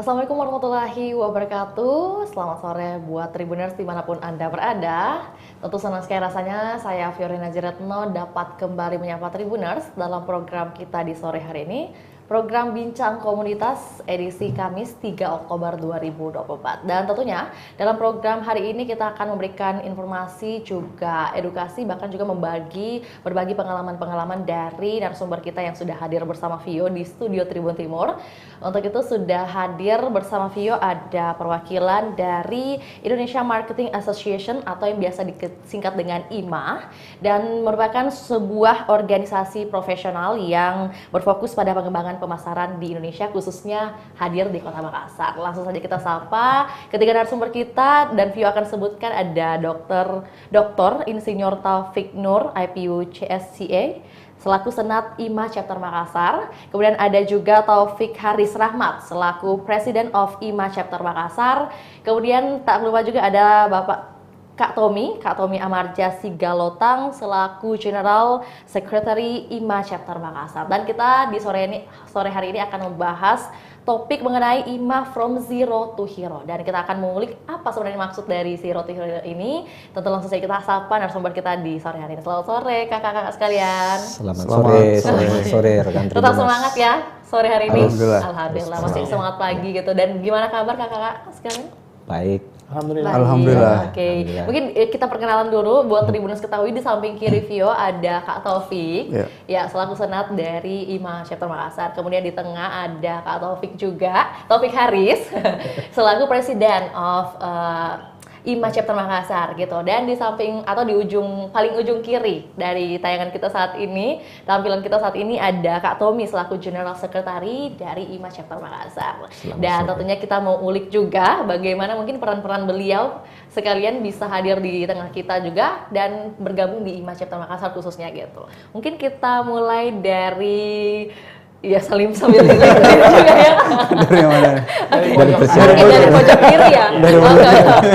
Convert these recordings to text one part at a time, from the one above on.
Assalamualaikum warahmatullahi wabarakatuh. Selamat sore buat Tribuners dimanapun Anda berada. Tentu senang sekali rasanya saya Fiorina Jeretno dapat kembali menyapa Tribuners dalam program kita di sore hari ini. Program Bincang Komunitas edisi Kamis 3 Oktober 2024. Dan tentunya dalam program hari ini kita akan memberikan informasi juga edukasi, bahkan juga berbagi pengalaman-pengalaman dari narasumber kita yang sudah hadir bersama Vio di studio Tribun Timur. Untuk itu sudah hadir bersama Vio ada perwakilan dari Indonesia Marketing Association atau yang biasa disingkat dengan IMA, dan merupakan sebuah organisasi profesional yang berfokus pada pengembangan pemasaran di Indonesia, khususnya hadir di Kota Makassar. Langsung saja kita sapa ketiga narasumber kita, dan Vio akan sebutkan ada Dr. Insinyur Taufik Nur, IPU CSCA, selaku Senat IMA Chapter Makassar. Kemudian ada juga Taufik Haris Rahmat, selaku President of IMA Chapter Makassar. Kemudian tak lupa juga ada Bapak Kak Tommy Amarja Sigalotang, selaku General Secretary IMA Chapter Makassar. Dan kita di sore hari ini akan membahas topik mengenai IMA from Zero to Hero. Dan kita akan mengulik apa sebenarnya maksud dari Zero to Hero ini. Tentu langsung saja kita sapa narasumber kita di sore hari ini. Selamat sore kakak-kakak sekalian. Selamat sore rekan Tribuners. Tetap semangat ya sore hari ini. Alhamdulillah. Masih semangat pagi gitu. Dan gimana kabar kakak-kakak sekalian? Baik. Alhamdulillah. Oke. Mungkin kita perkenalan dulu buat Tribuners ketahui, di samping kiri Vio ada Kak Taufik, ya selaku Senat dari IMA Chapter Makassar. Kemudian di tengah ada Kak Taufik juga, Taufik Haris, selaku Presiden of IMA Chapter Makassar gitu. Dan di samping atau di paling ujung kiri dari tayangan kita saat ini, tampilan kita saat ini ada Kak Tommy selaku General Secretary dari IMA Chapter Makassar. Dan tentunya kita mau ulik juga bagaimana mungkin peran-peran beliau sekalian bisa hadir di tengah kita juga dan bergabung di IMA Chapter Makassar khususnya gitu. Mungkin kita mulai dari salim sambil juga ya. Dari mana? Dari pojok kiri ya.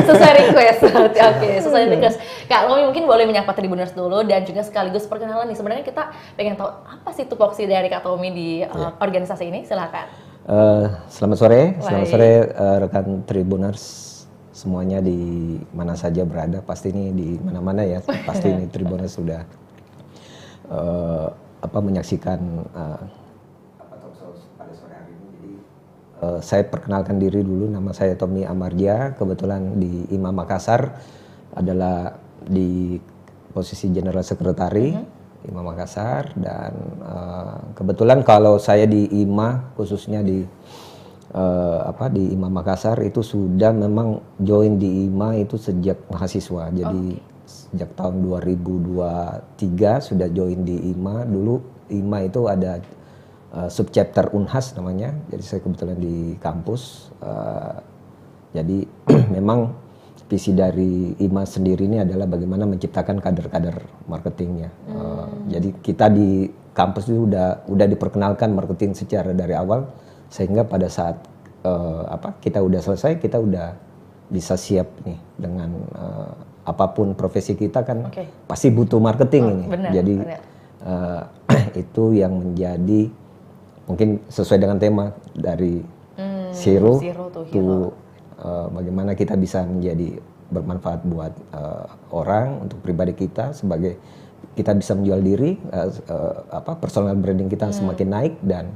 Sesuai request. Oke, sesuai request. Kak Tommy mungkin boleh menyapa Tribuners dulu dan juga sekaligus perkenalan nih. Sebenarnya kita pengen tahu apa sih tupoksi dari Kak Tommy di organisasi ini. Silakan. Selamat sore rekan Tribuners semuanya di mana saja berada. Pasti ini di mana-mana ya. Pasti ini Tribuners sudah menyaksikan saya perkenalkan diri dulu, nama saya Tommy Amarja, kebetulan di IMA Makassar adalah di posisi General Secretary IMA Makassar, dan kebetulan kalau saya di IMA khususnya di IMA Makassar itu sudah memang join di IMA itu sejak mahasiswa, jadi sejak tahun 2023 sudah join di IMA. Dulu IMA itu ada subchapter Unhas namanya, jadi saya kebetulan di kampus. Jadi memang visi dari IMA sendiri ini adalah bagaimana menciptakan kader-kader marketingnya. Jadi kita di kampus itu udah diperkenalkan marketing secara dari awal, sehingga pada saat kita udah selesai, kita udah bisa siap nih dengan apapun profesi kita kan pasti butuh marketing ini. Jadi itu yang menjadi mungkin sesuai dengan tema dari zero to bagaimana kita bisa menjadi bermanfaat buat orang, untuk pribadi kita, sebagai kita bisa menjual diri, personal branding kita semakin naik dan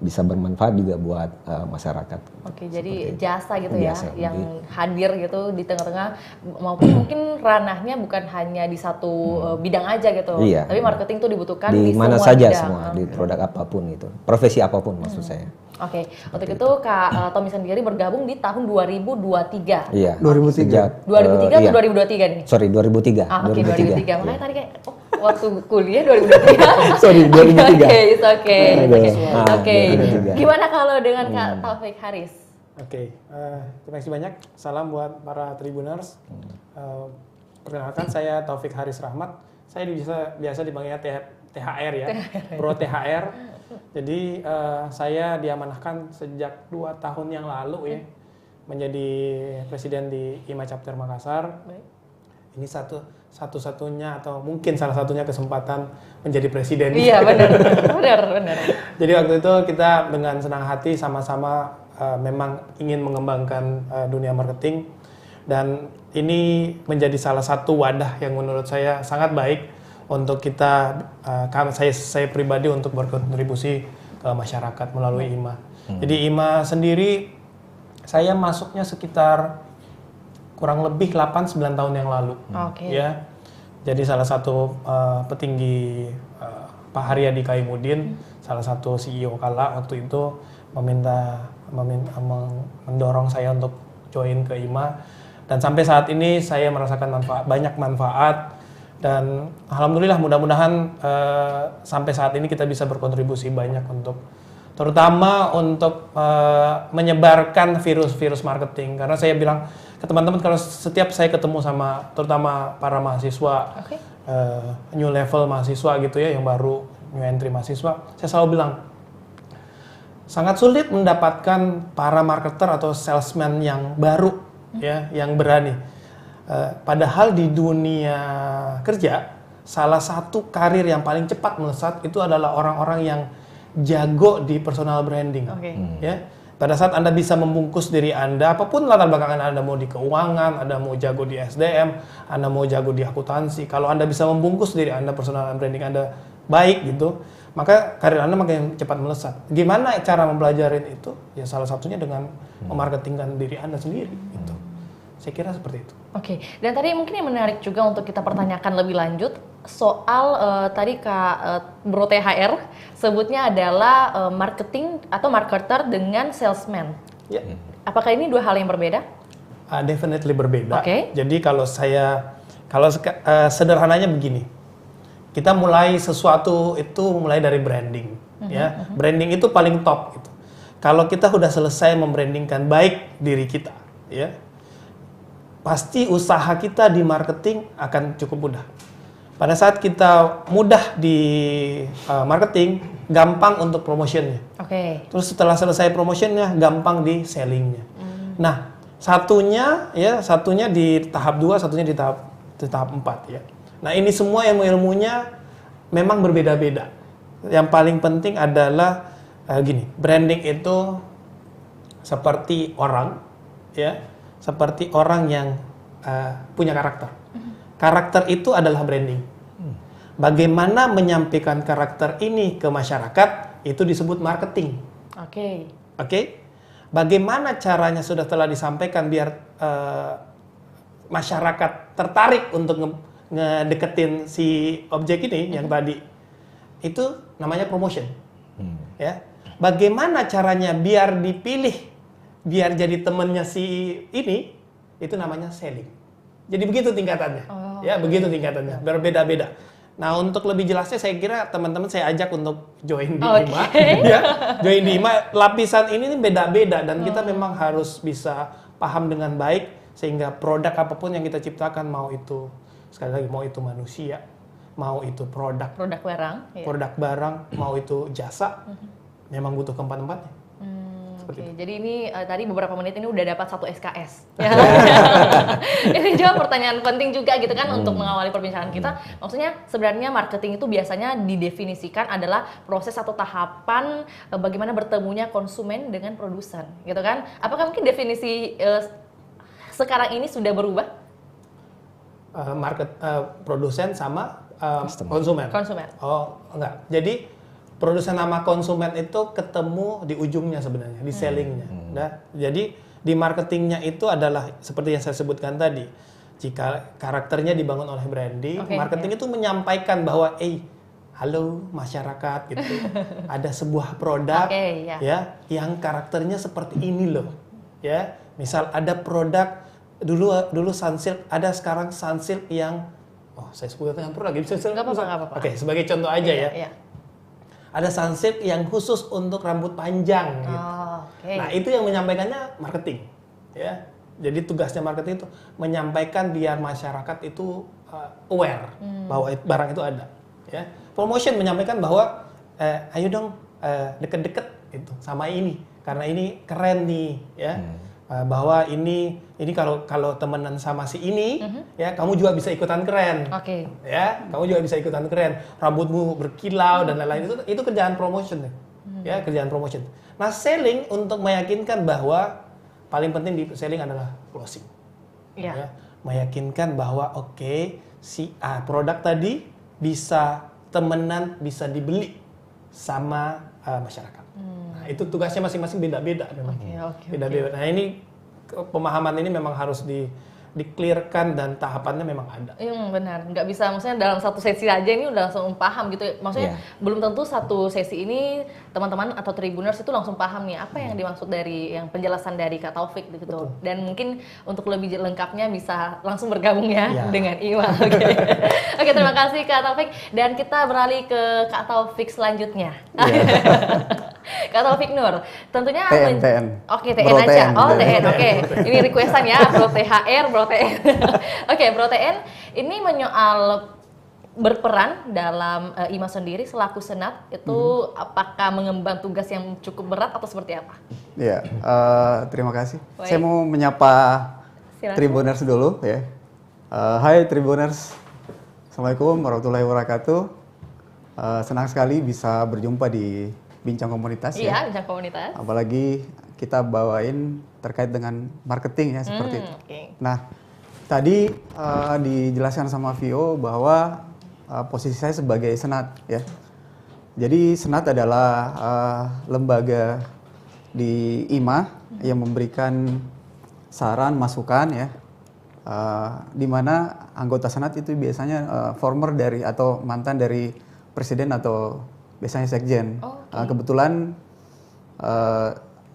bisa bermanfaat juga buat masyarakat. Oke, jadi jasa gitu ya, yang hadir gitu di tengah-tengah, maupun mungkin ranahnya bukan hanya di satu bidang aja gitu, tapi marketing itu dibutuhkan di mana semua saja, bidang. semua di produk apapun itu, profesi apapun maksud saya. Oke, untuk itu Kak Tommy sendiri bergabung di tahun 2023. Iya. 2003. 2003 atau 2023 nih? Sorry, 2003. Oke, 2003. Makanya tadi kayak waktu kuliah 2023. Sorry, 2003. Oke. Gimana kalau dengan Kak Taufik Haris? Oke, terima kasih banyak. Salam buat para Tribuners. Perkenalkan, saya Taufik Haris Rahmat. Saya biasa dipanggilnya THR ya, Bro THR. Jadi saya diamanahkan sejak 2 tahun yang lalu ya, menjadi presiden di IMA Chapter Makassar. Ini satu-satunya atau mungkin salah satunya kesempatan menjadi presiden. Iya benar. Jadi waktu itu kita dengan senang hati sama-sama memang ingin mengembangkan dunia marketing, dan ini menjadi salah satu wadah yang menurut saya sangat baik untuk kita, saya pribadi untuk berkontribusi ke masyarakat melalui IMA. Jadi IMA sendiri saya masuknya sekitar kurang lebih 8-9 tahun yang lalu. Ya. Jadi salah satu petinggi Pak Haryadi Kaimudin, salah satu CEO kala waktu itu mendorong saya untuk join ke IMA, dan sampai saat ini saya merasakan banyak manfaat, dan alhamdulillah mudah-mudahan sampai saat ini kita bisa berkontribusi banyak terutama untuk menyebarkan virus marketing. Karena saya bilang ke teman-teman, kalau setiap saya ketemu sama terutama para mahasiswa, new level mahasiswa gitu ya, yang baru new entry mahasiswa, saya selalu bilang sangat sulit mendapatkan para marketer atau salesman yang baru ya, yang berani. Padahal di dunia kerja, salah satu karir yang paling cepat melesat itu adalah orang-orang yang jago di personal branding. Ya, pada saat Anda bisa membungkus diri Anda, apapun latar belakang Anda mau di keuangan, Anda mau jago di SDM, Anda mau jago di akuntansi, kalau Anda bisa membungkus diri Anda, personal branding Anda baik gitu, maka karir Anda makin cepat melesat. Gimana cara mempelajari itu? Ya salah satunya dengan memarketingkan diri Anda sendiri. Gitu. Saya kira seperti itu. Dan tadi mungkin yang menarik juga untuk kita pertanyakan lebih lanjut soal tadi Kak Bro THR sebutnya adalah marketing atau marketer dengan salesman. Apakah ini dua hal yang berbeda? Definitely berbeda. Jadi kalau sederhananya begini, kita mulai sesuatu itu mulai dari branding. Ya, branding itu paling top. Gitu. Kalau kita sudah selesai membrandingkan baik diri kita, ya, pasti usaha kita di marketing akan cukup mudah. Pada saat kita mudah di marketing, gampang untuk promotionnya. Terus setelah selesai promotionnya, gampang di sellingnya. Nah, satunya di tahap 2, satunya di tahap 4 ya. Nah, ini semua ilmunya memang berbeda-beda. Yang paling penting adalah branding itu seperti orang, ya, seperti orang yang punya karakter. Karakter itu adalah branding. Bagaimana menyampaikan karakter ini ke masyarakat itu disebut marketing. Bagaimana caranya telah disampaikan biar masyarakat tertarik untuk ngedeketin si objek ini yang tadi, itu namanya promotion. Ya. Bagaimana caranya biar dipilih, biar jadi temennya si ini, itu namanya selling. Jadi begitu tingkatannya. Begitu tingkatannya. Berbeda-beda. Nah, untuk lebih jelasnya saya kira teman-teman saya ajak untuk join di IMA. Ya, join di IMA. Lapisan ini beda-beda dan kita memang harus bisa paham dengan baik sehingga produk apapun yang kita ciptakan, mau itu sekali lagi, mau itu manusia, mau itu produk barang, mau itu jasa, memang butuh keempat-empatnya. Jadi ini tadi beberapa menit ini udah dapat 1 SKS. Ini juga pertanyaan penting juga gitu kan untuk mengawali perbincangan kita. Maksudnya sebenarnya marketing itu biasanya didefinisikan adalah proses atau tahapan bagaimana bertemunya konsumen dengan produsen, gitu kan? Apakah mungkin definisi sekarang ini sudah berubah? Produsen sama konsumen. Oh, enggak. Jadi produsen sama konsumen itu ketemu di ujungnya sebenarnya, di sellingnya. Nah, jadi di marketingnya itu adalah seperti yang saya sebutkan tadi. Jika karakternya dibangun oleh branding, marketing itu menyampaikan bahwa, halo masyarakat, gitu. Ada sebuah produk, ya, yang karakternya seperti ini loh, ya. Misal ada produk dulu Sunsilk, ada sekarang Sunsilk yang, saya sebutkan produk, bisa. Nggak apa-apa. Sebagai contoh aja ya. Ada Sunsilk yang khusus untuk rambut panjang gitu. Nah, itu yang menyampaikannya marketing, ya. Jadi tugasnya marketing itu menyampaikan biar masyarakat itu aware bahwa barang itu ada, ya. Promotion menyampaikan bahwa ayo dong deket-deket itu sama ini karena ini keren nih, ya. Bahwa ini kalau temenan sama si ini, ya, kamu juga bisa ikutan keren. Ya, kamu juga bisa ikutan keren. Rambutmu berkilau dan lain-lain, itu kerjaan promotion. ya kerjaan promotion. Nah, selling untuk meyakinkan bahwa paling penting di selling adalah closing. Iya. Ya, meyakinkan bahwa oke, si A produk tadi bisa temenan, bisa dibeli sama masyarakat. Nah, itu tugasnya masing-masing beda-beda memang. Beda-beda. Nah, ini pemahaman ini memang harus di-clearkan dan tahapannya memang ada. Benar, nggak bisa maksudnya dalam satu sesi aja ini udah langsung paham gitu. Maksudnya belum tentu satu sesi ini teman-teman atau Tribuners itu langsung paham nih apa yang dimaksud dari yang penjelasan dari Kak Taufik gitu. Betul. Dan mungkin untuk lebih lengkapnya bisa langsung bergabung ya dengan Ima. Oke, terima kasih Kak Taufik, dan kita beralih ke Kak Taufik selanjutnya. Kak Taufik Nur, tentunya TN. Oke, TN aja. Oh, TN. Oke. Ini requestan ya, Bro THR, Bro TN. Oke, Bro TN, ini menyoal berperan dalam IMA sendiri selaku senat itu apakah mengemban tugas yang cukup berat atau seperti apa? Ya, terima kasih. Baik. Saya mau menyapa Silakan. Tribuners dulu ya. Hai Tribuners, Assalamualaikum warahmatullahi wabarakatuh. Senang sekali bisa berjumpa di Bincang Komunitas Iya, ya. Bincang Komunitas. Apalagi kita bawain terkait dengan marketing ya seperti itu. Okay. Nah, tadi dijelaskan sama Vio bahwa posisi saya sebagai senat ya. Jadi senat adalah lembaga di IMA yang memberikan saran, masukan ya. Di mana anggota senat itu biasanya former dari atau mantan dari presiden atau biasanya sekjen. Kebetulan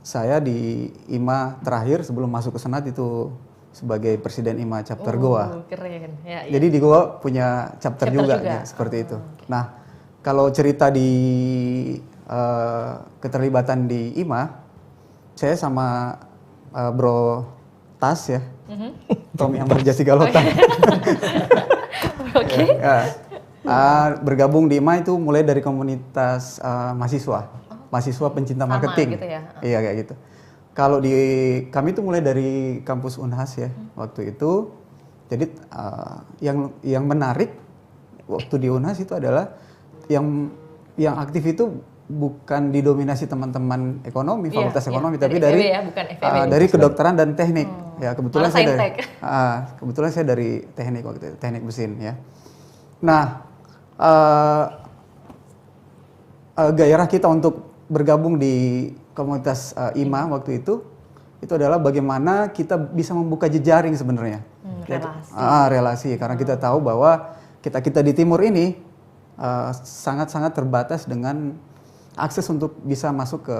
saya di IMA terakhir sebelum masuk ke senat itu sebagai presiden IMA chapter Goa. Keren. Ya, Jadi di Goa punya chapter juga. Ya, seperti itu. Nah, kalau cerita di keterlibatan di IMA, saya sama Bro Tas ya, Tom yang berjasi galotan. Oke. Bergabung di IMA itu mulai dari komunitas mahasiswa pencinta marketing. Gitu ya? Iya kayak gitu. Kalau di kami itu mulai dari kampus Unhas ya waktu itu. Jadi yang menarik waktu di Unhas itu adalah yang aktif itu bukan didominasi teman-teman ekonomi, fakultas ekonomi, tapi dari dari kedokteran dan teknik. Ya kebetulan kebetulan saya dari teknik waktu itu, teknik mesin ya. Nah, gairah kita untuk bergabung di komunitas IMA waktu itu adalah bagaimana kita bisa membuka jejaring sebenarnya. Relasi, karena kita tahu bahwa kita di timur ini sangat-sangat terbatas dengan akses untuk bisa masuk ke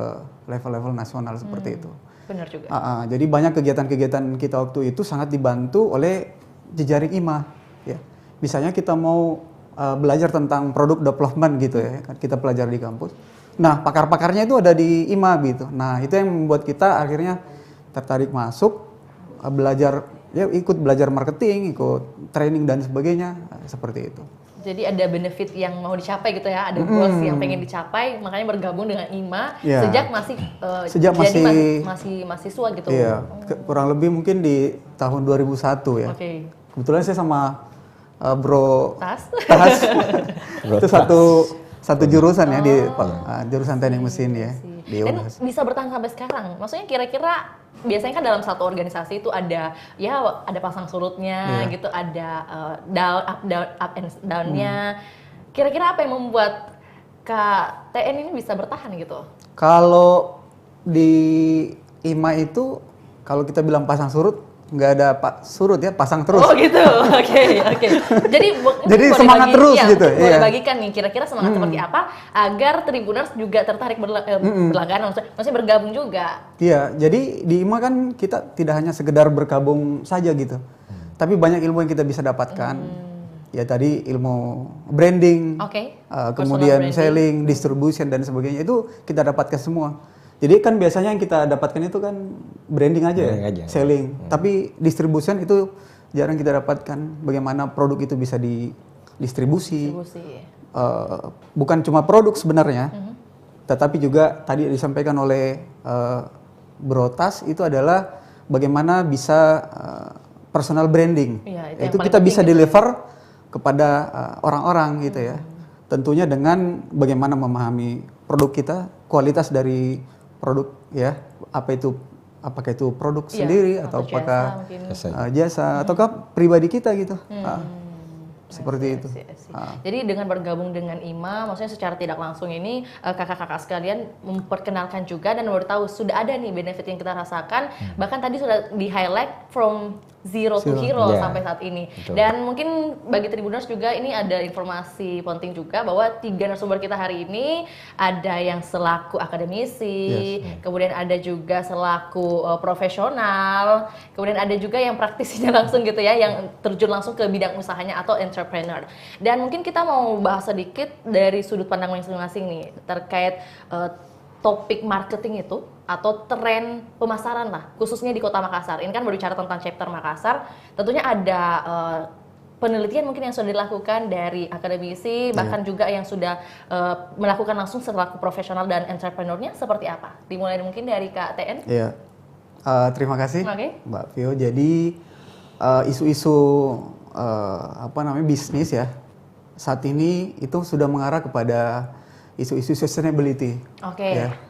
level-level nasional seperti itu. Benar juga. Jadi banyak kegiatan-kegiatan kita waktu itu sangat dibantu oleh jejaring IMA. Ya. Misalnya kita mau belajar tentang produk development gitu ya, kita pelajari di kampus. Nah, pakar-pakarnya itu ada di IMA gitu. Nah, itu yang membuat kita akhirnya tertarik masuk, ikut belajar marketing, ikut training dan sebagainya, seperti itu. Jadi ada benefit yang mau dicapai gitu ya, ada goals yang pengen dicapai, makanya bergabung dengan IMA sejak masih mahasiswa gitu. Iya, kurang lebih mungkin di tahun 2001 ya. Kebetulan saya sama Bro Tas itu satu jurusan ya di jurusan teknik mesin ya. Dan bisa bertahan sampai sekarang. Maksudnya kira-kira biasanya kan dalam satu organisasi itu ada pasang surutnya gitu, ada up and down-nya. Kira-kira apa yang membuat Kak TN ini bisa bertahan gitu? Kalau di IMA itu kalau kita bilang pasang surut, nggak ada surut ya, pasang terus. Oh gitu, oke. Jadi semangat terus gitu. Boleh bagikan nih, kira-kira semangat seperti apa agar Tribuners juga tertarik berlangganan, maksudnya bergabung juga. Iya, jadi di IMA kan kita tidak hanya sekedar bergabung saja gitu, tapi banyak ilmu yang kita bisa dapatkan. Ya tadi ilmu branding, kemudian selling, distribution dan sebagainya itu kita dapatkan semua. Jadi kan biasanya yang kita dapatkan itu kan branding aja ya, selling. Tapi distribution itu jarang kita dapatkan. Bagaimana produk itu bisa didistribusi. Bukan cuma produk sebenarnya, tetapi juga tadi disampaikan oleh Bro Tas itu adalah bagaimana bisa personal branding. Itu kita bisa deliver kepada orang-orang gitu ya. Tentunya dengan bagaimana memahami produk kita, kualitas dari produk ya, apakah itu produk sendiri atau apakah jasa ataukah pribadi kita gitu. Seperti itu. Jadi dengan bergabung dengan IMA, maksudnya secara tidak langsung ini kakak-kakak sekalian memperkenalkan juga dan baru tahu sudah ada nih benefit yang kita rasakan. Bahkan tadi sudah di highlight from zero to hero sampai saat ini. Betul. Dan mungkin bagi Tribuners juga ini ada informasi penting juga bahwa 3 narasumber kita hari ini ada yang selaku akademisi, kemudian ada juga selaku profesional, kemudian ada juga yang praktisinya langsung gitu ya, yang terjun langsung ke bidang usahanya atau entrepreneur. Dan mungkin kita mau bahas sedikit dari sudut pandang masing-masing nih terkait topik marketing itu atau tren pemasaran lah, khususnya di Kota Makassar. Ini kan berbicara tentang chapter Makassar, tentunya ada penelitian mungkin yang sudah dilakukan dari akademisi, bahkan juga yang sudah melakukan langsung selaku profesional dan entrepreneurnya seperti apa? Dimulai mungkin dari Kak TN. Iya, terima kasih Mbak Vio. Jadi isu-isu bisnis ya saat ini itu sudah mengarah kepada isu-isu sustainability.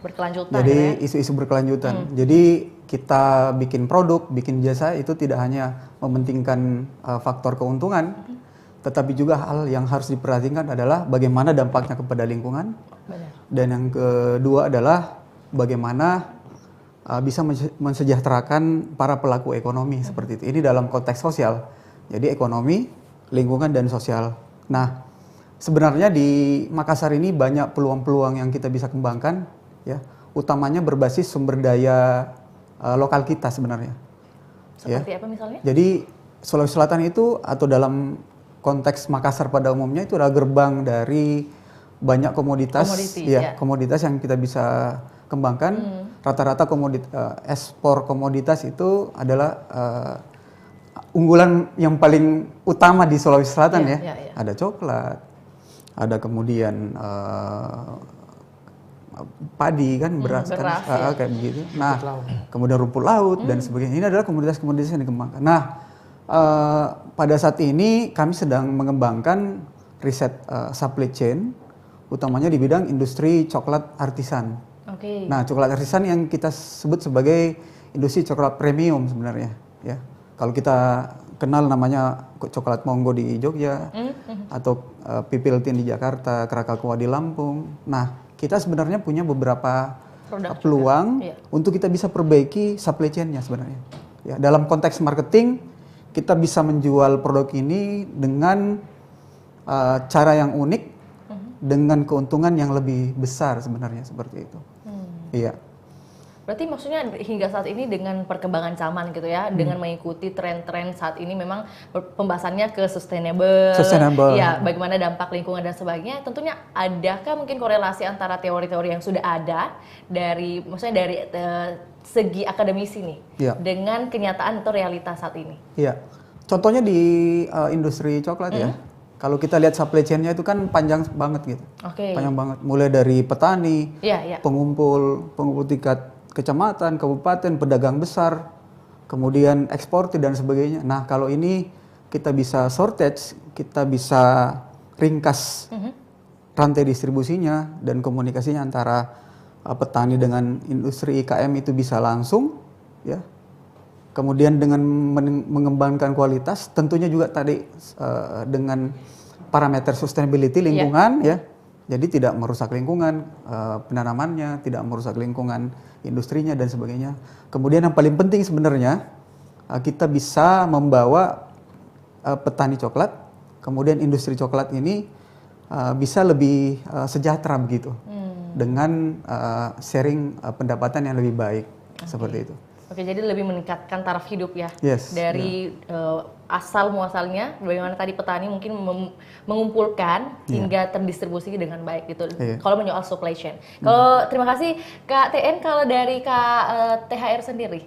Berkelanjutan. Jadi isu-isu berkelanjutan. Jadi kita bikin produk, bikin jasa itu tidak hanya mementingkan faktor keuntungan, tetapi juga hal yang harus diperhatikan adalah bagaimana dampaknya kepada lingkungan. Benar. Dan yang kedua adalah bagaimana bisa mensejahterakan para pelaku ekonomi seperti itu. Ini dalam konteks sosial. Jadi ekonomi, lingkungan dan sosial. Nah, sebenarnya di Makassar ini banyak peluang-peluang yang kita bisa kembangkan, ya, utamanya berbasis sumber daya lokal kita sebenarnya. Seperti apa misalnya? Jadi Sulawesi Selatan itu atau dalam konteks Makassar pada umumnya itu adalah gerbang dari banyak komoditas yang kita bisa kembangkan. Rata-rata ekspor komoditas itu adalah unggulan yang paling utama di Sulawesi Selatan ya. Ada coklat. Ada kemudian padi kan, beras kan, kayak begitu. Nah, kemudian rumput laut dan sebagainya. Ini adalah komoditas-komoditas yang dikembangkan. Nah, pada saat ini kami sedang mengembangkan riset supply chain, utamanya di bidang industri coklat artisan. Nah, coklat artisan yang kita sebut sebagai industri coklat premium sebenarnya. Ya, kalau kita kenal namanya coklat Monggo di Jogja, atau Pipiltin di Jakarta, Krakatoa di Lampung. Nah, kita sebenarnya punya beberapa peluang untuk kita bisa perbaiki supply chain-nya sebenarnya. Ya, dalam konteks marketing, kita bisa menjual produk ini dengan cara yang unik, dengan keuntungan yang lebih besar sebenarnya seperti itu. Iya. Berarti maksudnya hingga saat ini dengan perkembangan zaman gitu ya, dengan mengikuti tren-tren saat ini memang pembahasannya ke sustainable. Ya, bagaimana dampak lingkungan dan sebagainya. Tentunya adakah mungkin korelasi antara teori-teori yang sudah ada dari segi akademisi nih dengan kenyataan atau realitas saat ini? Iya. Contohnya di industri coklat ya. Kalau kita lihat supply chain-nya itu kan panjang banget gitu. Panjang banget. Mulai dari petani, pengumpul tingkat kecamatan, kabupaten, pedagang besar, kemudian eksportir dan sebagainya. Nah, kalau ini kita bisa shortage, kita bisa ringkas rantai distribusinya dan komunikasinya antara petani dengan industri IKM itu bisa langsung, ya. Kemudian dengan mengembangkan kualitas, tentunya juga tadi dengan parameter sustainability lingkungan, ya. Jadi tidak merusak lingkungan penanamannya, tidak merusak lingkungan industrinya dan sebagainya. Kemudian yang paling penting sebenarnya kita bisa membawa petani coklat, kemudian industri coklat ini bisa lebih sejahtera begitu dengan sharing pendapatan yang lebih baik seperti itu. Oke, jadi lebih meningkatkan taraf hidup ya dari asal muasalnya, bagaimana tadi petani mungkin mengumpulkan hingga terdistribusi dengan baik gitu. Kalau menyoal supply chain. Kalau terima kasih Kak TN, kalau dari Kak THR sendiri,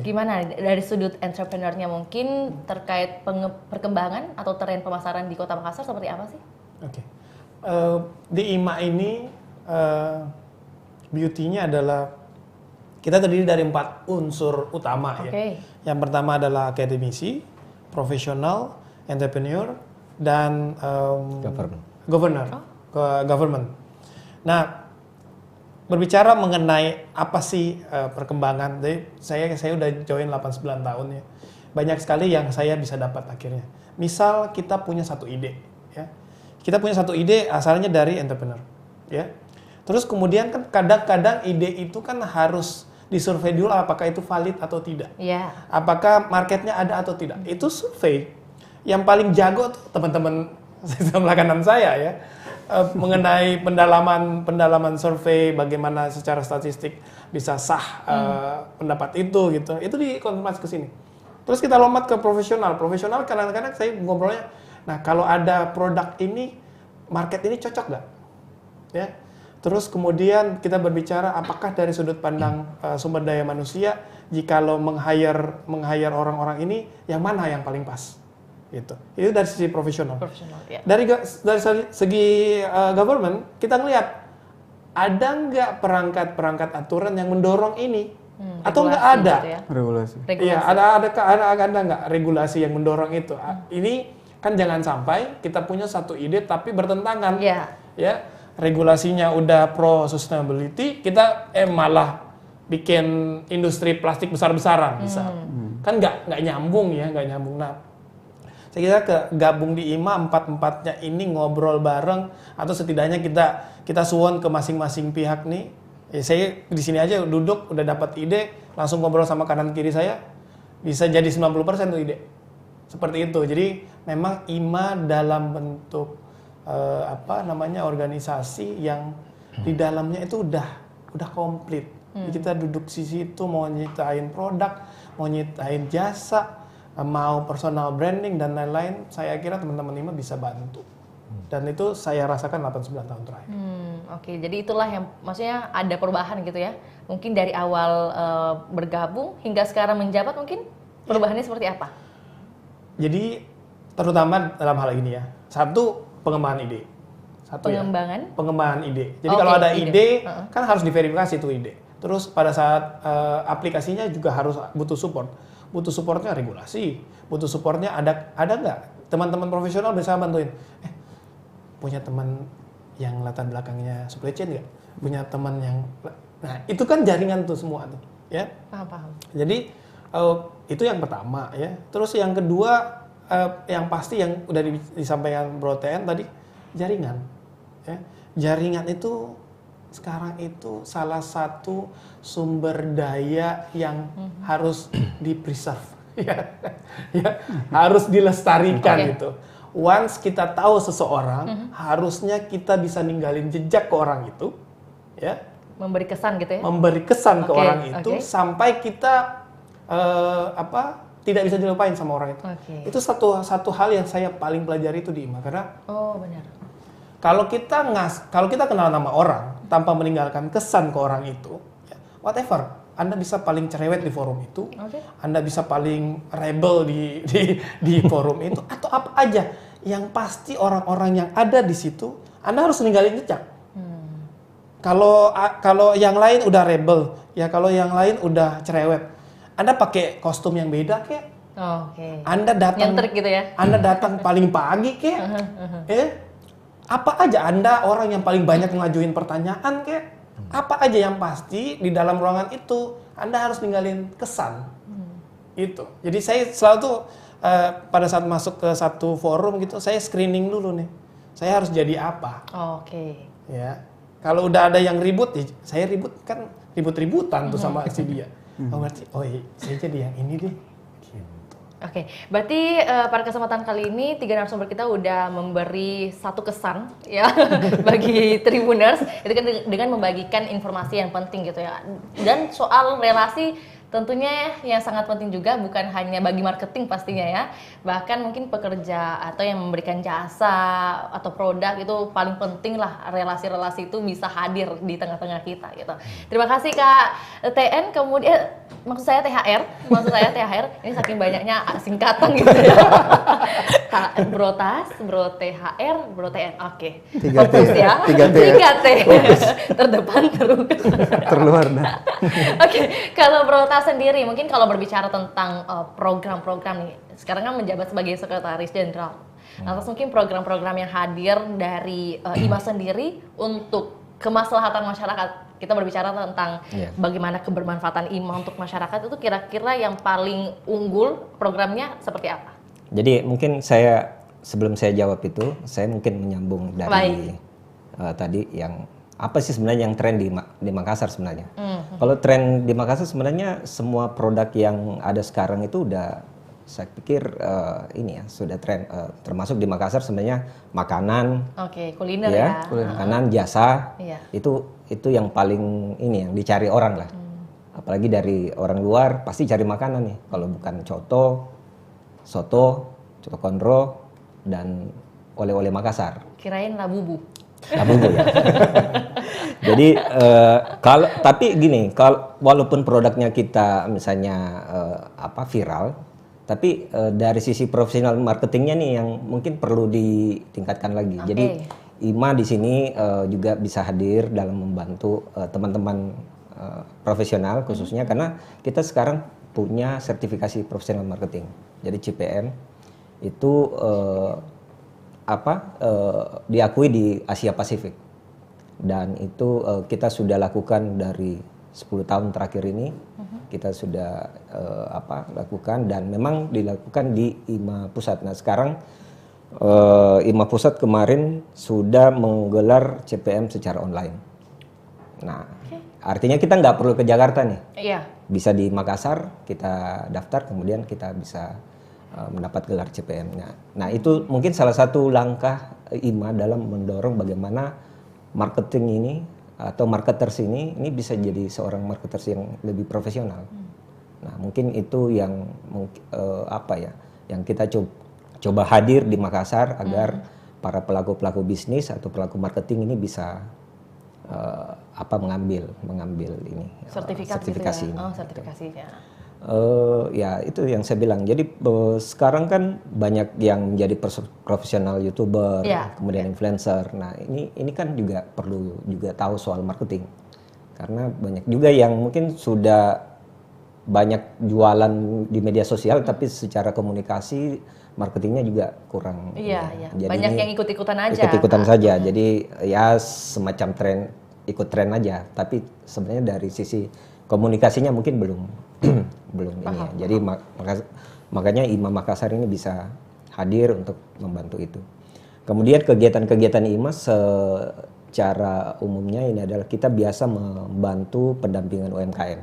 gimana dari sudut entrepreneurnya mungkin terkait perkembangan atau tren pemasaran di Kota Makassar seperti apa sih? Di IMA ini beauty-nya adalah kita terdiri dari 4 unsur utama ya. Yang pertama adalah akademisi, profesional, entrepreneur, dan government. Nah, berbicara mengenai apa sih perkembangan. Jadi saya udah join 89 tahun ya. Banyak sekali yang saya bisa dapat akhirnya. Misal kita punya satu ide, ya. Kita punya satu ide asalnya dari entrepreneur, ya. Terus kemudian kan kadang-kadang ide itu kan harus disurvei dulu apakah itu valid atau tidak. Yeah. Apakah marketnya ada atau tidak. Itu survei. Yang paling jago tuh teman-teman sebelah kanan saya ya. Mengenai pendalaman survei, bagaimana secara statistik bisa sah pendapat itu gitu. Itu dikonfirmasi ke sini. Terus kita lompat ke profesional. Profesional kadang-kadang saya ngobrolnya, nah kalau ada produk ini, market ini cocok nggak? Ya. Terus kemudian kita berbicara apakah dari sudut pandang sumber daya manusia, jikalau meng-hire orang-orang ini, yang mana yang paling pas? Gitu. Itu dari sisi profesional. Ya. Dari segi government, kita ngelihat ada nggak perangkat-perangkat aturan yang mendorong ini, atau nggak ada? Gitu ya? Regulasi. Iya, ada nggak regulasi yang mendorong itu? Ini kan jangan sampai kita punya satu ide tapi bertentangan. Ya, regulasinya udah pro sustainability, kita malah bikin industri plastik besar-besaran bisa. Kan nggak nyambung ya, nggak nyambung. Nah, saya kira gabung di IMA empat-empatnya ini ngobrol bareng atau setidaknya kita suwon ke masing-masing pihak nih. Saya di sini aja duduk udah dapat ide, langsung ngobrol sama kanan kiri saya, bisa jadi 90% tuh ide. Seperti itu. Jadi memang IMA dalam bentuk organisasi yang di dalamnya itu udah komplit. Kita duduk di situ mau nyiptain produk, mau nyiptain jasa, mau personal branding dan lain-lain, saya kira teman-teman IMA bisa bantu. Dan itu saya rasakan 89 tahun terakhir. Oke, jadi itulah yang maksudnya ada perubahan gitu ya. Mungkin dari awal bergabung hingga sekarang menjabat mungkin perubahannya seperti apa? Jadi terutama dalam hal ini ya. Satu, pengembangan ide. Pengembangan ide. Jadi kalau ada ide kan harus diverifikasi itu ide. Terus pada saat aplikasinya juga harus butuh support. Butuh supportnya regulasi, butuh supportnya ada nggak teman-teman profesional bisa bantuin. Punya teman yang latar belakangnya supply chain nggak? Punya teman yang, nah itu kan jaringan tuh semua tuh, ya. Paham. Jadi itu yang pertama ya. Terus yang kedua yang pasti yang udah disampaikan Bro TN tadi, jaringan. Ya. Jaringan itu sekarang itu salah satu sumber daya yang harus di-preserve, ya, harus dilestarikan gitu. Once kita tahu seseorang, harusnya kita bisa ninggalin jejak ke orang itu, ya. Memberi kesan gitu ya? Memberi kesan ke orang itu sampai kita tidak bisa dilupain sama orang itu. Itu satu hal yang saya paling pelajari itu di IMA karena. Oh benar. Kalau kita kenal nama orang tanpa meninggalkan kesan ke orang itu, ya, whatever, Anda bisa paling cerewet di forum itu, Anda bisa paling rebel di forum itu, atau apa aja, yang pasti orang-orang yang ada di situ, Anda harus ninggalin jejak. Kalau yang lain udah rebel, ya kalau yang lain udah cerewet, Anda pakai kostum yang beda kek, Anda datang, gitu ya? Anda datang paling pagi kek, apa aja Anda orang yang paling banyak ngajuin pertanyaan kek, apa aja yang pasti di dalam ruangan itu Anda harus ninggalin kesan. Itu. Jadi saya selalu tuh pada saat masuk ke satu forum gitu, saya screening dulu nih. Saya harus jadi apa? Ya. Kalau udah ada yang ribut, ya saya ribut-ributan tuh sama si dia. Berarti saya jadi yang ini deh. Oke, berarti pada kesempatan kali ini 3 narasumber kita udah memberi satu kesan ya bagi Tribuners itu kan dengan membagikan informasi yang penting gitu ya. Dan soal relasi tentunya yang sangat penting juga bukan hanya bagi marketing pastinya ya. Bahkan mungkin pekerja atau yang memberikan jasa atau produk itu paling penting lah relasi-relasi itu bisa hadir di tengah-tengah kita gitu. Terima kasih Kak TN, kemudian maksud saya THR, ini saking banyaknya singkatan gitu ya. Bro Tas, Bro THR, Bro TN, oke. 3T ya. 3T. Terdepan terus. Terluar dah. Oke, kalau Bro Tas sendiri, mungkin kalau berbicara tentang program-program nih, sekarang kan menjabat sebagai Sekretaris Jenderal. Lantas mungkin program-program yang hadir dari IMA sendiri untuk kemaslahatan masyarakat kita berbicara tentang bagaimana kebermanfaatan IMA untuk masyarakat, itu kira-kira yang paling unggul programnya seperti apa? Jadi mungkin sebelum saya jawab itu, saya mungkin menyambung dari tadi yang apa sih sebenarnya yang tren di Makassar sebenarnya. Kalau tren di Makassar sebenarnya semua produk yang ada sekarang itu udah, saya pikir ini ya sudah tren, termasuk di Makassar sebenarnya makanan, kuliner ya, makanan, jasa, itu yang paling ini yang dicari orang lah. Apalagi dari orang luar pasti cari makanan nih. Kalau bukan soto konro dan oleh-oleh Makassar. Kirain labubu. Labubu ya. Jadi tapi gini, walaupun produknya kita misalnya viral, tapi dari sisi profesional marketingnya nih yang mungkin perlu ditingkatkan lagi. Jadi IMA di sini juga bisa hadir dalam membantu teman-teman profesional khususnya karena kita sekarang punya sertifikasi profesional marketing. Jadi CPM itu diakui di Asia Pasifik, dan itu kita sudah lakukan dari 10 tahun terakhir ini. Kita sudah lakukan, dan memang dilakukan di IMA Pusat. Nah sekarang IMA Pusat kemarin sudah menggelar CPM secara online. Nah artinya kita nggak perlu ke Jakarta nih, bisa di Makassar kita daftar, kemudian kita bisa mendapat gelar CPM-nya. Nah itu mungkin salah satu langkah IMA dalam mendorong bagaimana marketing ini atau marketers ini bisa jadi seorang marketers yang lebih profesional. Nah mungkin itu yang yang kita coba hadir di Makassar agar para pelaku bisnis atau pelaku marketing ini bisa mengambil ini sertifikasi gitu ya? ini. Sertifikasinya. Ya itu yang saya bilang. Jadi sekarang kan banyak yang menjadi profesional YouTuber, kemudian influencer. Nah ini kan juga perlu juga tahu soal marketing, karena banyak juga yang mungkin sudah banyak jualan di media sosial, tapi secara komunikasi marketingnya juga kurang. Jadi banyak yang ikut-ikutan aja. Ikut-ikutan saja. Jadi ya semacam ikut tren aja. Tapi sebenarnya dari sisi komunikasinya mungkin belum ini ya. Jadi makanya IMA Makassar ini bisa hadir untuk membantu itu. Kemudian kegiatan-kegiatan IMA secara umumnya ini adalah kita biasa membantu pendampingan UMKM.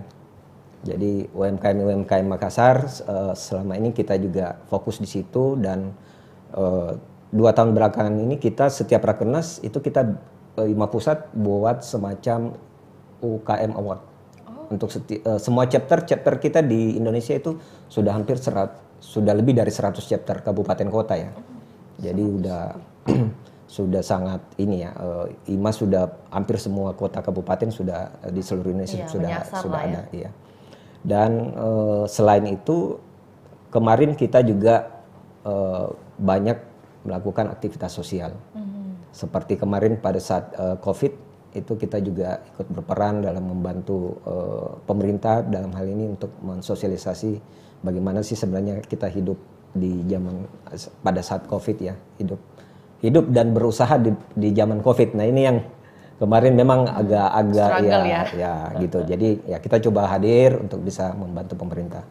Jadi UMKM Makassar selama ini kita juga fokus di situ, dan 2 tahun belakangan ini kita setiap Rakernas itu kita IMA Pusat buat semacam UKM Award. Untuk semua chapter kita di Indonesia itu sudah sudah lebih dari 100 chapter kabupaten kota ya. Jadi sudah sangat ini ya, IMA sudah hampir semua kota kabupaten sudah di seluruh Indonesia sudah ada ya. Dan selain itu kemarin kita juga banyak melakukan aktivitas sosial. Seperti kemarin pada saat COVID itu kita juga ikut berperan dalam membantu pemerintah dalam hal ini untuk mensosialisasi bagaimana sih sebenarnya kita hidup di zaman pada saat COVID ya, hidup dan berusaha di zaman COVID. Nah ini yang kemarin memang agak ya gitu. Jadi ya kita coba hadir untuk bisa membantu pemerintah.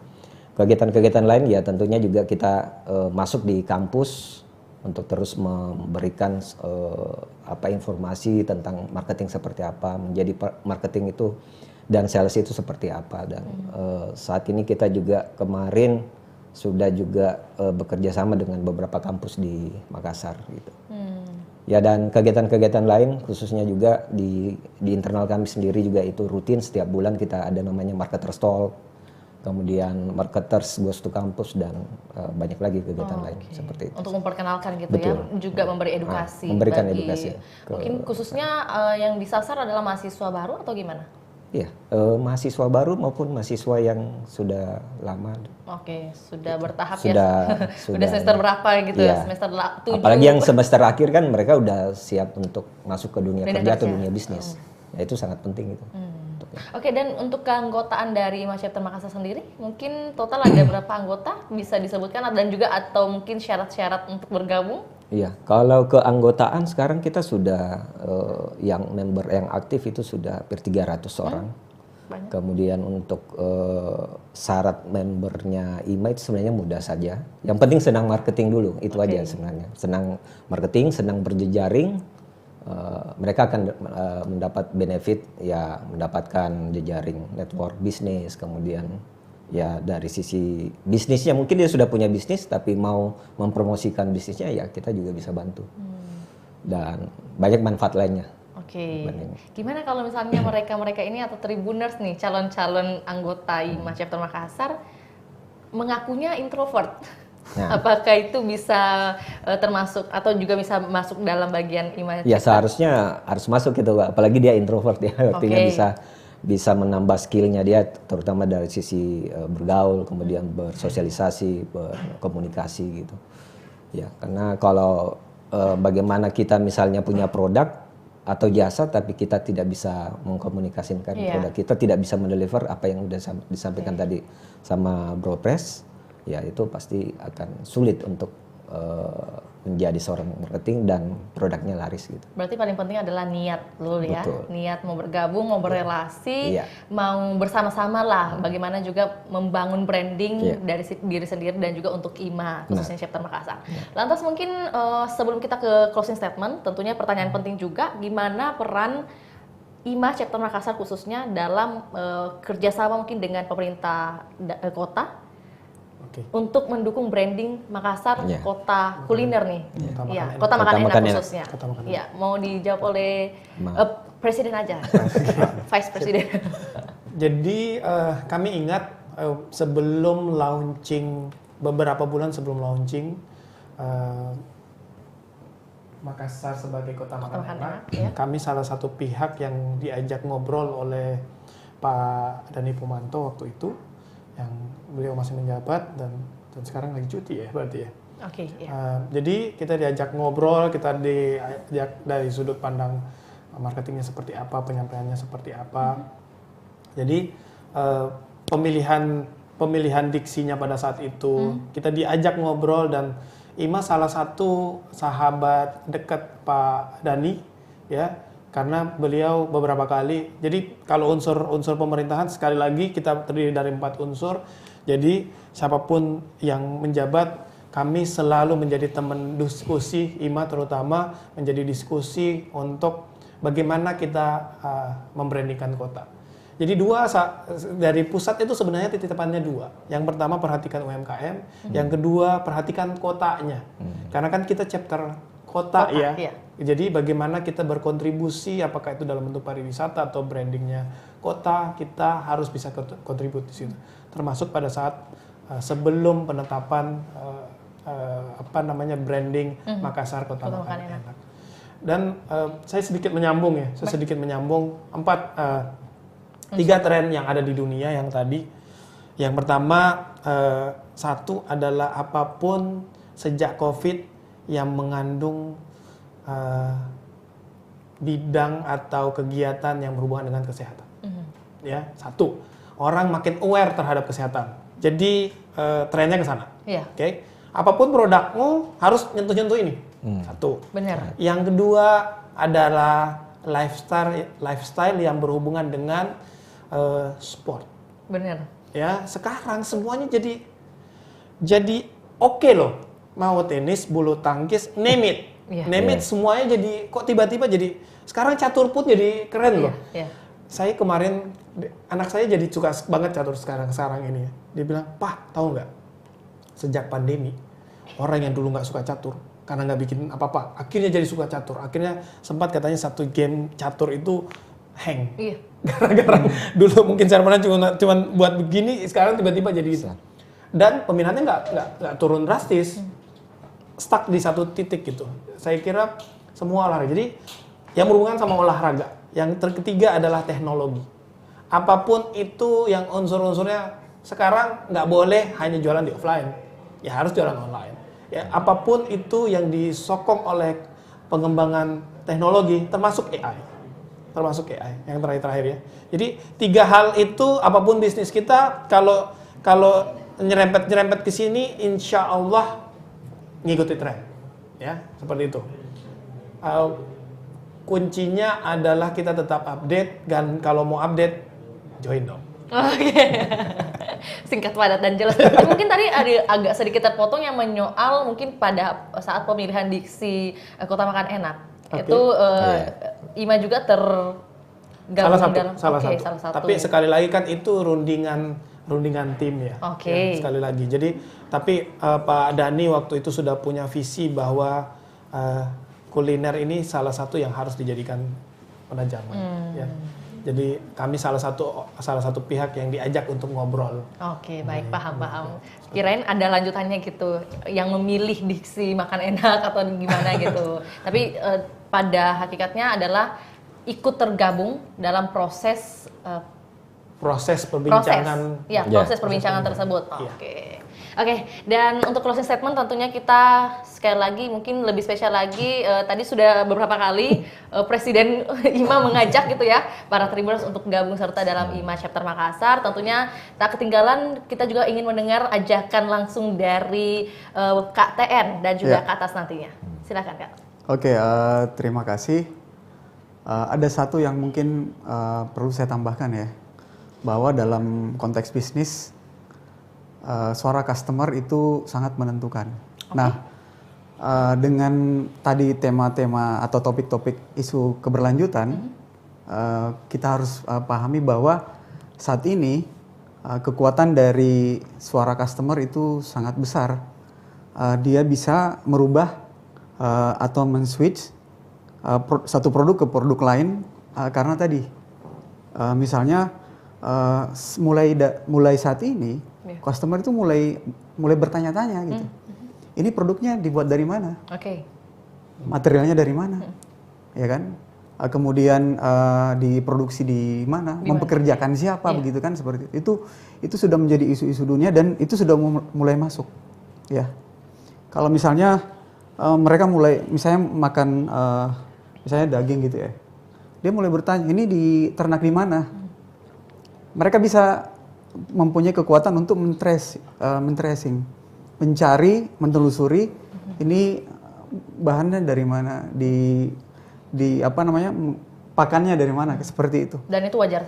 Kegiatan-kegiatan lain ya tentunya juga kita masuk di kampus untuk terus memberikan informasi tentang marketing seperti apa, menjadi marketing itu dan sales itu seperti apa. Dan saat ini kita juga kemarin sudah juga bekerja sama dengan beberapa kampus di Makassar gitu. Ya, dan kegiatan-kegiatan lain khususnya juga di internal kami sendiri juga itu rutin setiap bulan kita ada namanya marketers talk. Kemudian marketers goes to campus dan banyak lagi kegiatan lain seperti itu. Untuk memperkenalkan gitu. Betul. Ya, juga memberi edukasi. Memberikan edukasi. Mungkin khususnya yang disasar adalah mahasiswa baru atau gimana? Iya, mahasiswa baru maupun mahasiswa yang sudah lama. Oke, sudah bertahap sudah semester berapa gitu? Iya. Semester 7. Apalagi yang semester akhir kan mereka udah siap untuk masuk ke dunia kerja atau dunia bisnis. Ya itu sangat penting itu. Oke, dan untuk keanggotaan dari IMA Chapter Makassar sendiri, mungkin total ada berapa anggota bisa disebutkan dan juga atau mungkin syarat-syarat untuk bergabung? Iya, kalau keanggotaan sekarang kita sudah yang member yang aktif itu sudah hampir 300 orang. Banyak. Kemudian untuk syarat membernya IMA itu sebenarnya mudah saja. Yang penting senang marketing dulu, itu aja sebenarnya. Senang marketing, senang berjejaring, mereka akan mendapat benefit, ya mendapatkan jejaring network bisnis, kemudian ya dari sisi bisnisnya mungkin dia sudah punya bisnis tapi mau mempromosikan bisnisnya, ya kita juga bisa bantu. Dan banyak manfaat lainnya. Oke. Gimana kalau misalnya mereka ini atau Tribuners nih, calon-calon anggota IMA Chapter Makassar mengakunya introvert? Nah. Apakah itu bisa termasuk atau juga bisa masuk dalam bagian IMA Chapter? Ya seharusnya harus masuk gitu, apalagi dia introvert ya, artinya bisa menambah skillnya dia, terutama dari sisi bergaul, kemudian bersosialisasi, berkomunikasi gitu. Ya, karena kalau bagaimana kita misalnya punya produk atau jasa, tapi kita tidak bisa mengkomunikasikan produk kita, tidak bisa mendeliver apa yang sudah disampaikan tadi sama Bro Pres, ya itu pasti akan sulit untuk menjadi seorang marketing dan produknya laris gitu. Berarti paling penting adalah niat dulu ya. Betul. Niat mau bergabung, mau berrelasi, mau bersama-sama lah. Bagaimana juga membangun branding dari diri sendiri dan juga untuk IMA, khususnya Chapter Makassar. Lantas mungkin sebelum kita ke closing statement, tentunya pertanyaan penting juga, gimana peran IMA Chapter Makassar khususnya dalam kerjasama mungkin dengan pemerintah kota untuk mendukung branding Makassar kota kuliner nih, kota makan enak khususnya. Ya, mau dijawab oleh Presiden aja, Vice Presiden. Jadi kami ingat sebelum launching, beberapa bulan sebelum launching Makassar sebagai kota makan enak, kami salah satu pihak yang diajak ngobrol oleh Pak Dhani Pomanto waktu itu, yang beliau masih menjabat dan sekarang lagi cuti ya berarti ya. Jadi kita diajak ngobrol, kita diajak dari sudut pandang marketingnya seperti apa, penyampaiannya seperti apa. Jadi pemilihan diksinya pada saat itu kita diajak ngobrol, dan IMA salah satu sahabat dekat Pak Dhani ya. Karena beliau beberapa kali, jadi kalau unsur pemerintahan sekali lagi kita terdiri dari 4 unsur, jadi siapapun yang menjabat kami selalu menjadi teman diskusi IMA, terutama menjadi diskusi untuk bagaimana kita membrandingkan kota. Jadi dari pusat itu sebenarnya titipannya 2. Yang pertama perhatikan UMKM, yang kedua perhatikan kotanya. Karena kan kita chapter kota ya. Jadi bagaimana kita berkontribusi, apakah itu dalam bentuk pariwisata atau brandingnya kota, kita harus bisa kontribusi di situ. Termasuk pada saat sebelum penetapan branding Makassar kota makan enak. Dan saya sedikit menyambung ya, 3 tren yang ada di dunia yang tadi. Yang pertama, satu adalah apapun sejak COVID yang mengandung bidang atau kegiatan yang berhubungan dengan kesehatan. Ya, satu, orang makin aware terhadap kesehatan. Jadi trennya ke sana. Oke. Apapun produkmu harus nyentuh-nyentuh ini. Satu. Benar. Yang kedua adalah lifestyle yang berhubungan dengan sport. Benar. Ya, sekarang semuanya jadi oke loh. Mau tenis, bulu tangkis, name it. Name it, semuanya jadi, kok tiba-tiba jadi, sekarang catur pun jadi keren loh. Saya kemarin, anak saya jadi suka banget catur sekarang ini. Dia bilang, "Pak, tahu nggak? Sejak pandemi, orang yang dulu nggak suka catur, karena nggak bikin apa-apa, akhirnya jadi suka catur. Akhirnya sempat katanya satu game catur itu hang. Gara-gara dulu mungkin servernya cuma buat begini, sekarang tiba-tiba jadi gitu. Dan peminatnya nggak turun drastis. Stuck di satu titik gitu. Saya kira semua olahraga. Jadi yang berhubungan sama olahraga. Yang ketiga adalah teknologi. Apapun itu yang unsur-unsurnya sekarang nggak boleh hanya jualan di offline. Ya harus jualan online. Ya, apapun itu yang disokong oleh pengembangan teknologi, termasuk AI. Yang terakhir ya. Jadi 3 hal itu, apapun bisnis kita, kalau nyerempet ke sini, insya Allah ngikuti tren. ya seperti itu. Kuncinya adalah kita tetap update, dan kalau mau update join dong. Oke. Singkat, padat, dan jelas. Mungkin tadi ada agak sedikit terpotong yang menyoal mungkin pada saat pemilihan diksi Kota Makan Enak. Itu IMA juga tergabung salah satu. Tapi sekali lagi kan itu rundingan tim ya. Oke. Ya, sekali lagi. Jadi tapi Pak Dhani waktu itu sudah punya visi bahwa kuliner ini salah satu yang harus dijadikan penajaman. Ya. Jadi kami salah satu pihak yang diajak untuk ngobrol. Oke, baik, paham. Kirain ada lanjutannya gitu, yang memilih diksi makan enak atau gimana gitu. Tapi pada hakikatnya adalah ikut tergabung dalam proses perbincangan. Proses perbincangan tersebut. Oke, dan untuk closing statement tentunya kita sekali lagi mungkin lebih spesial lagi, tadi sudah beberapa kali Presiden IMA mengajak gitu ya para Tribuners untuk gabung serta dalam IMA Chapter Makassar. Tentunya tak ketinggalan kita juga ingin mendengar ajakan langsung dari Kak TN dan juga Kak Tas nantinya. Silakan Kak. Oke, terima kasih. Ada satu yang mungkin perlu saya tambahkan ya, bahwa dalam konteks bisnis suara customer itu sangat menentukan. Nah, dengan tadi tema-tema atau topik-topik isu keberlanjutan, kita harus pahami bahwa saat ini kekuatan dari suara customer itu sangat besar. Dia bisa merubah atau men-switch satu produk ke produk lain karena tadi, misalnya mulai saat ini customer itu mulai bertanya-tanya gitu. Ini produknya dibuat dari mana? Materialnya dari mana? Ya kan? Kemudian diproduksi di mana? Mempekerjakan siapa? Begitu kan, seperti itu. Itu sudah menjadi isu-isu dunia dan itu sudah mulai masuk. Ya. Kalau misalnya mereka mulai misalnya makan misalnya daging gitu ya. Dia mulai bertanya, ini diternak di mana? Mereka bisa mempunyai kekuatan untuk men-tracing, mencari, menelusuri ini bahannya dari mana, di apa namanya, pakannya dari mana, seperti itu. Dan itu wajar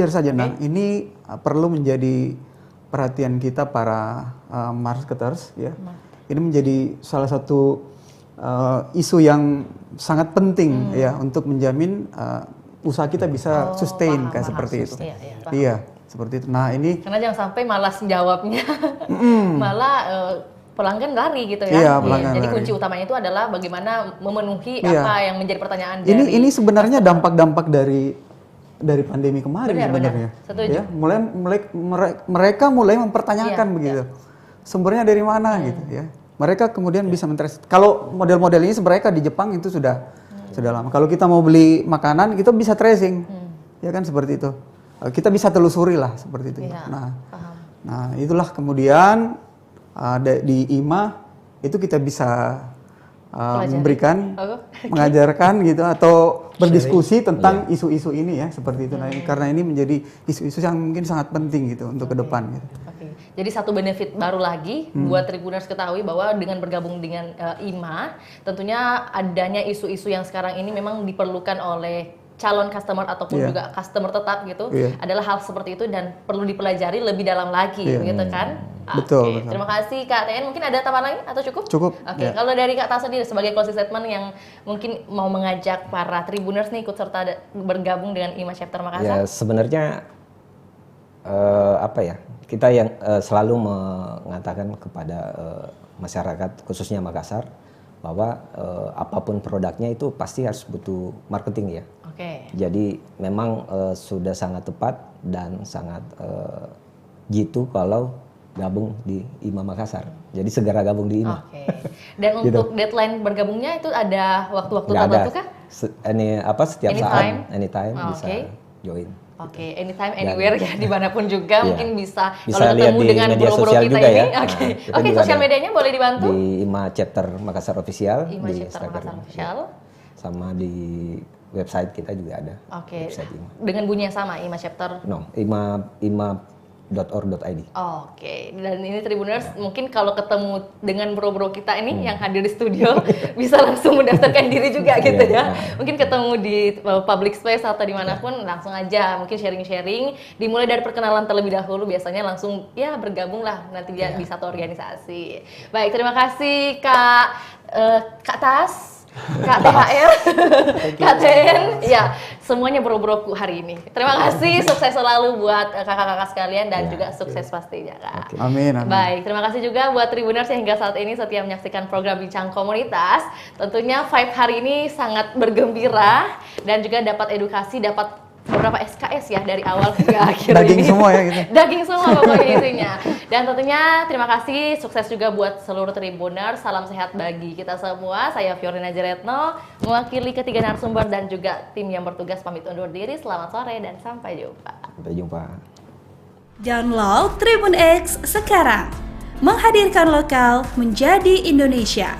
saja. Nah, ini perlu menjadi perhatian kita para marketers ya. Ini menjadi salah satu isu yang sangat penting ya untuk menjamin usaha kita bisa sustain kayak seperti itu. Iya, seperti itu. Nah, ini karena jangan sampai malas jawabnya. Malah pelanggan lari gitu ya. Iya, pelanggan jadi lari. kunci utamanya itu adalah bagaimana memenuhi apa yang menjadi pertanyaan dari ini sebenarnya dampak-dampak dari pandemi kemarin sebenarnya. Setuju. Ya, mereka mulai mempertanyakan begitu. Sumbernya dari mana gitu ya. Mereka kemudian bisa men-trace. Kalau model-model ini mereka di Jepang itu sudah lama. Kalau kita mau beli makanan, kita bisa tracing. Ya kan, seperti itu. Kita bisa telusuri lah seperti itu. Iya, Nah, itulah kemudian di IMA itu kita bisa memberikan, mengajarkan gitu atau berdiskusi tentang isu-isu ini ya, seperti itu. Nah, karena ini menjadi isu-isu yang mungkin sangat penting gitu untuk ke depan gitu. Jadi satu benefit baru lagi buat Tribuners ketahui bahwa dengan bergabung dengan IMA, tentunya adanya isu-isu yang sekarang ini memang diperlukan oleh calon customer ataupun juga customer tetap gitu, adalah hal seperti itu dan perlu dipelajari lebih dalam lagi, gitu kan? Betul. Terima kasih Kak TN. Mungkin ada tambahan lagi atau cukup? Cukup. Kalau dari Kak Tas sendiri sebagai closing statement yang mungkin mau mengajak para Tribuners nih ikut serta bergabung dengan IMA Chapter Makassar. Ya, sebenarnya apa ya? Kita yang selalu mengatakan kepada masyarakat khususnya Makassar bahwa apapun produknya itu pasti harus butuh marketing ya. Jadi memang sudah sangat tepat dan sangat jitu kalau gabung di IMA Makassar. Jadi segera gabung di IMA. Dan untuk deadline bergabungnya itu ada waktu-waktu tertentu kah? Setiap saat, anytime bisa join. Anytime, anywhere ya, dimanapun juga mungkin bisa kalau ketemu dengan media bro-bro sosial kita juga ini. Ya. Sosial medianya boleh dibantu? Di IMA Chapter Makassar Official, IMA di Chapter Makassar Official. Sama di website kita juga ada. Website IMA. Dengan bunyi yang sama, IMA Chapter? No, IMA Oke, dan ini Tribuners mungkin kalau ketemu dengan bro-bro kita ini yang hadir di studio bisa langsung mendaftarkan diri juga gitu ya. Mungkin ketemu di public space atau dimanapun langsung aja mungkin sharing-sharing. Dimulai dari perkenalan terlebih dahulu, biasanya langsung ya bergabung lah nanti dia di satu organisasi. Baik, terima kasih Kak Tas. Kak THR, Kak TN, ya semuanya bro-broku hari ini. Terima kasih, sukses selalu buat kakak-kakak sekalian dan juga sukses pastinya Kak. Amin. Baik, terima kasih juga buat Tribuners yang hingga saat ini setia menyaksikan program Bincang Komunitas. Tentunya vibe hari ini sangat bergembira dan juga dapat edukasi, dapat beberapa SKS ya dari awal hingga akhir. Daging ini. Semua ya gitu. Daging semua pokoknya isinya. Dan tentunya terima kasih, sukses juga buat seluruh Tribuners. Salam sehat bagi kita semua. Saya Fiorina Jaretno, mewakili ketiga narasumber dan juga tim yang bertugas pamit undur diri. Selamat sore dan sampai jumpa. Sampai jumpa. Download Tribun X sekarang. Menghadirkan lokal menjadi Indonesia.